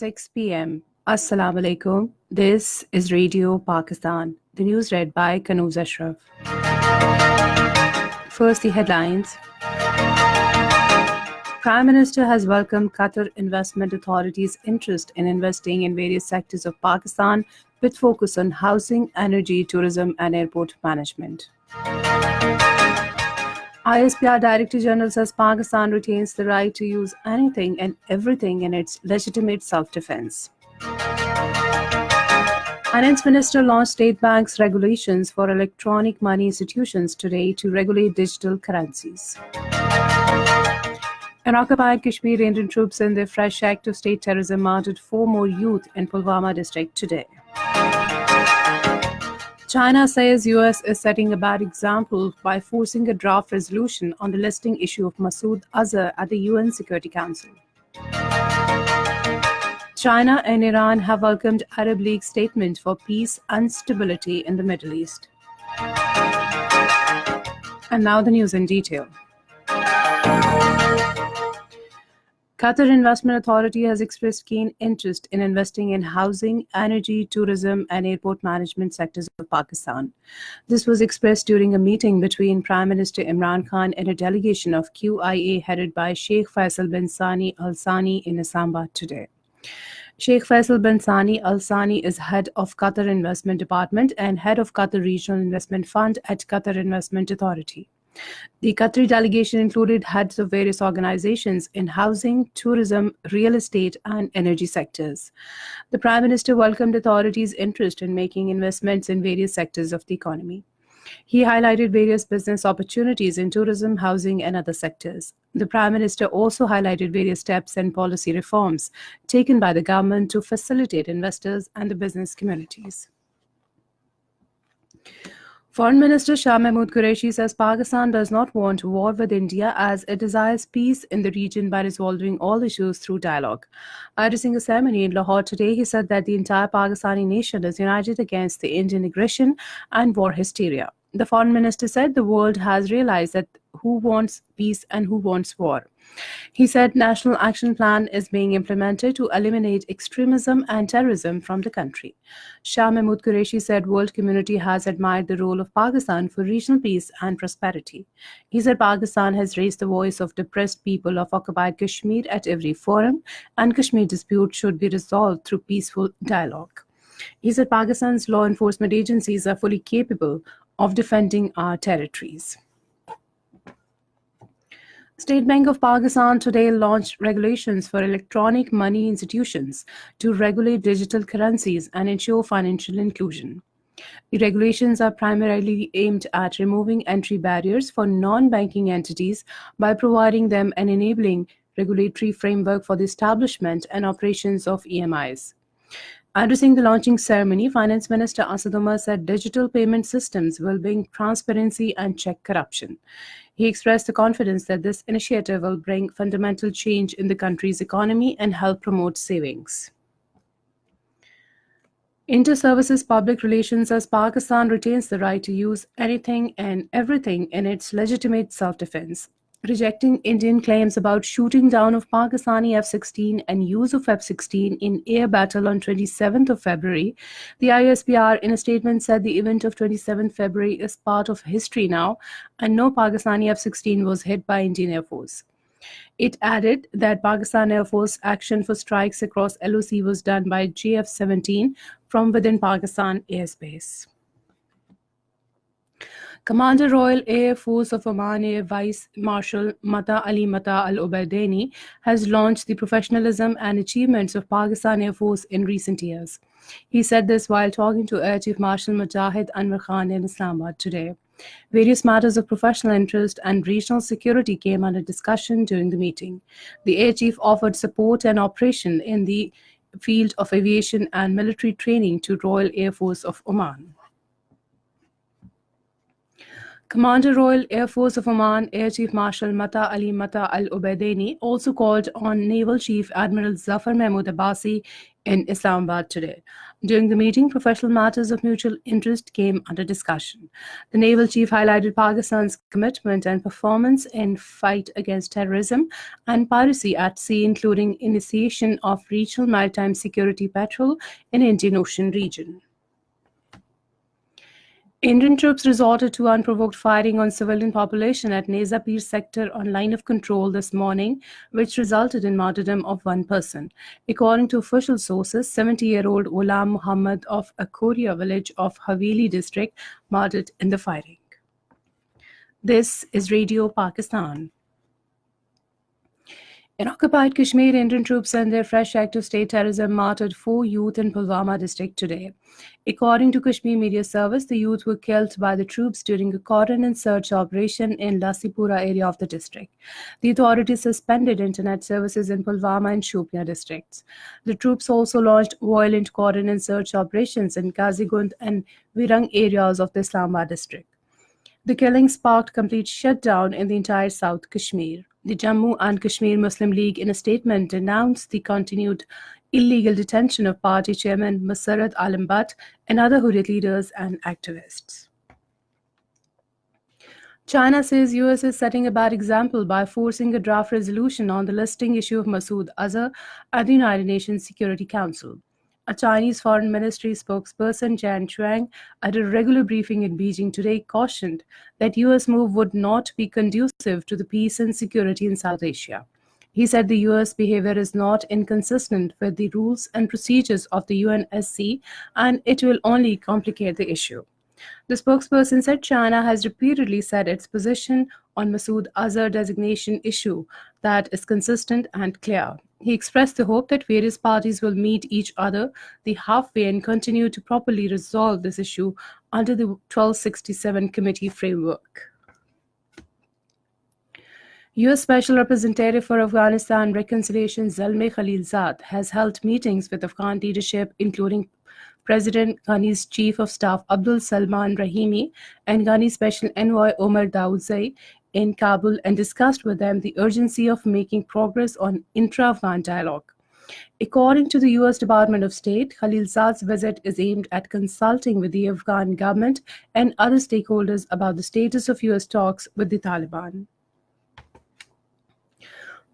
6 p.m. Assalamu alaikum. This is Radio Pakistan. The news read by Kanooz Ashraf. First, the headlines. Prime Minister has welcomed Qatar Investment Authority's interest in investing in various sectors of Pakistan with focus on housing, energy, tourism, and airport management. ISPR Director General says Pakistan retains the right to use anything and everything in its legitimate self-defense. Finance Minister launched State Bank's regulations for electronic money institutions today to regulate digital currencies. And occupied Kashmir Indian troops in their fresh act of state terrorism murdered 4 more youth in Pulwama district today. China says US is setting a bad example by forcing a draft resolution on the listing issue of Masood Azhar at the UN Security Council. China and Iran have welcomed Arab League's statement for peace and stability in the Middle East. And now the news in detail. Qatar Investment Authority has expressed keen interest in investing in housing, energy, tourism, and airport management sectors of Pakistan. This was expressed during a meeting between Prime Minister Imran Khan and a delegation of QIA headed by Sheikh Faisal bin Sani Al Sani in Islamabad today. Sheikh Faisal bin Sani Al Sani is head of Qatar Investment Department and head of Qatar Regional Investment Fund at Qatar Investment Authority. The Qatari delegation included heads of various organizations in housing, tourism, real estate, and energy sectors. The Prime Minister welcomed authorities' interest in making investments in various sectors of the economy. He highlighted various business opportunities in tourism, housing, and other sectors. The Prime Minister also highlighted various steps and policy reforms taken by the government to facilitate investors and the business communities. Foreign Minister Shah Mahmood Qureshi says Pakistan does not want war with India as it desires peace in the region by resolving all issues through dialogue. Addressing a ceremony in Lahore today, he said that the entire Pakistani nation is united against the Indian aggression and war hysteria. The Foreign Minister said the world has realized that who wants peace and who wants war. He said National Action Plan is being implemented to eliminate extremism and terrorism from the country. Shah Mahmood Qureshi said world community has admired the role of Pakistan for regional peace and prosperity. He said Pakistan has raised the voice of depressed people of occupied Kashmir at every forum and Kashmir dispute should be resolved through peaceful dialogue. He said Pakistan's law enforcement agencies are fully capable of defending our territories. State Bank of Pakistan today launched regulations for electronic money institutions to regulate digital currencies and ensure financial inclusion. The regulations are primarily aimed at removing entry barriers for non-banking entities by providing them an enabling regulatory framework for the establishment and operations of EMIs. Addressing the launching ceremony, Finance Minister Asad Umar said digital payment systems will bring transparency and check corruption. He expressed the confidence that this initiative will bring fundamental change in the country's economy and help promote savings. Inter-Services Public Relations says Pakistan retains the right to use anything and everything in its legitimate self-defense. Rejecting Indian claims about shooting down of Pakistani F-16 and use of F-16 in air battle on 27th of February, the ISPR in a statement said the event of 27th February is part of history now and no Pakistani F-16 was hit by Indian Air Force. It added that Pakistan Air Force action for strikes across LOC was done by JF-17 from within Pakistan airspace. Commander Royal Air Force of Oman Air Vice Marshal Mata Ali Mata Al Ubaidani has launched the professionalism and achievements of Pakistan Air Force in recent years. He said this while talking to Air Chief Marshal Mujahid Anwar Khan in Islamabad today. Various matters of professional interest and regional security came under discussion during the meeting. The Air Chief offered support and operation in the field of aviation and military training to Royal Air Force of Oman. Commander Royal Air Force of Oman Air Chief Marshal Mata Ali Mata Al Ubaidani also called on Naval Chief Admiral Zafar Mahmood Abbasi in Islamabad today. During the meeting, professional matters of mutual interest came under discussion. The naval chief highlighted Pakistan's commitment and performance in fight against terrorism and piracy at sea, including initiation of regional maritime security patrol in Indian Ocean region. Indian troops resorted to unprovoked firing on civilian population at Nezapir sector on line of control this morning, which resulted in martyrdom of one person. According to official sources, 70-year-old Ghulam Muhammad of Akoria village of Haveli district martyred in the firing. This is Radio Pakistan. In occupied Kashmir, Indian troops and their fresh act of state terrorism martyred 4 youth in Pulwama district today. According to Kashmir Media Service, the youth were killed by the troops during a cordon and search operation in Lasipura area of the district. The authorities suspended internet services in Pulwama and Shopia districts. The troops also launched violent cordon and search operations in Kazigund and Virang areas of the Islamabad district. The killing sparked complete shutdown in the entire South Kashmir. The Jammu and Kashmir Muslim League, in a statement, denounced the continued illegal detention of party chairman Masarrat Alam Butt and other Hurriyat leaders and activists. China says US is setting a bad example by forcing a draft resolution on the listing issue of Masood Azhar at the United Nations Security Council. A Chinese Foreign Ministry spokesperson, Jan Chuang, at a regular briefing in Beijing today, cautioned that US move would not be conducive to the peace and security in South Asia. He said the US behavior is not inconsistent with the rules and procedures of the UNSC, and it will only complicate the issue. The spokesperson said China has repeatedly said its position on Masood Azhar designation issue that is consistent and clear. He expressed the hope that various parties will meet each other the halfway and continue to properly resolve this issue under the 1267 committee framework. U.S. Special Representative for Afghanistan Reconciliation Zalmay Khalilzad has held meetings with Afghan leadership, including President Ghani's Chief of Staff Abdul Salman Rahimi and Ghani Special Envoy Omar Daudzai in Kabul, and discussed with them the urgency of making progress on intra-Afghan dialogue. According to the U.S. Department of State, Khalilzad's visit is aimed at consulting with the Afghan government and other stakeholders about the status of U.S. talks with the Taliban.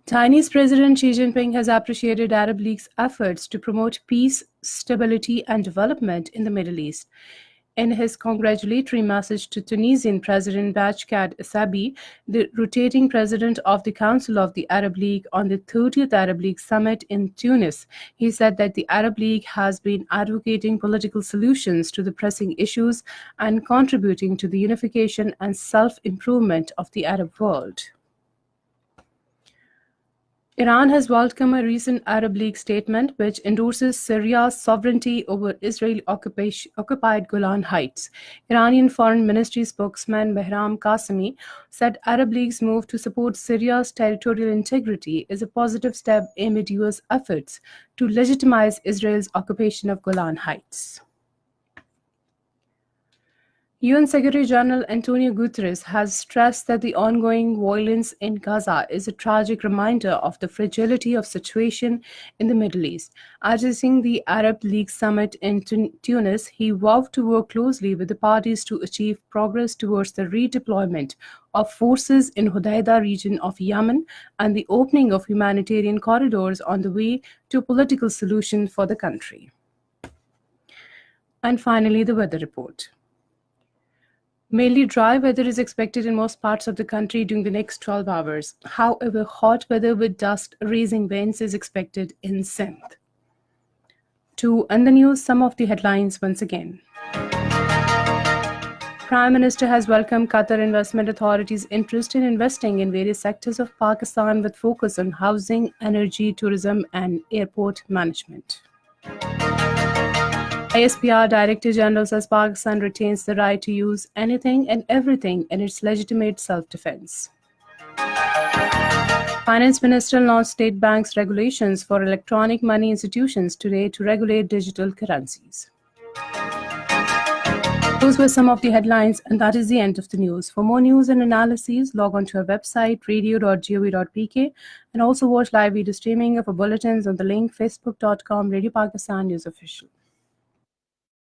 Chinese President Xi Jinping has appreciated Arab League's efforts to promote peace, stability, and development in the Middle East. In his congratulatory message to Tunisian President Bachkat Essabi, the rotating president of the Council of the Arab League, on the 30th Arab League Summit in Tunis, he said that the Arab League has been advocating political solutions to the pressing issues and contributing to the unification and self-improvement of the Arab world. Iran has welcomed a recent Arab League statement which endorses Syria's sovereignty over Israel-occupied Golan Heights. Iranian Foreign Ministry spokesman Behram Qasemi said Arab League's move to support Syria's territorial integrity is a positive step amid U.S. efforts to legitimize Israel's occupation of Golan Heights. UN Secretary General Antonio Guterres has stressed that the ongoing violence in Gaza is a tragic reminder of the fragility of situation in the Middle East. Addressing the Arab League summit in Tunis, he vowed to work closely with the parties to achieve progress towards the redeployment of forces in Hodeidah region of Yemen and the opening of humanitarian corridors on the way to a political solution for the country. And finally, the weather report. Mainly dry weather is expected in most parts of the country during the next 12 hours. However, hot weather with dust-raising winds is expected in Sindh. To end the news, some of the headlines once again. Prime Minister has welcomed Qatar Investment Authority's interest in investing in various sectors of Pakistan with focus on housing, energy, tourism, and airport management. ISPR Director General says Pakistan retains the right to use anything and everything in its legitimate self-defense. Finance Minister launched State Bank's regulations for electronic money institutions today to regulate digital currencies. Those were some of the headlines, and that is the end of the news. For more news and analyses, log on to our website, radio.gov.pk, and also watch live video streaming of our bulletins on the link facebook.com Radio Pakistan News Official.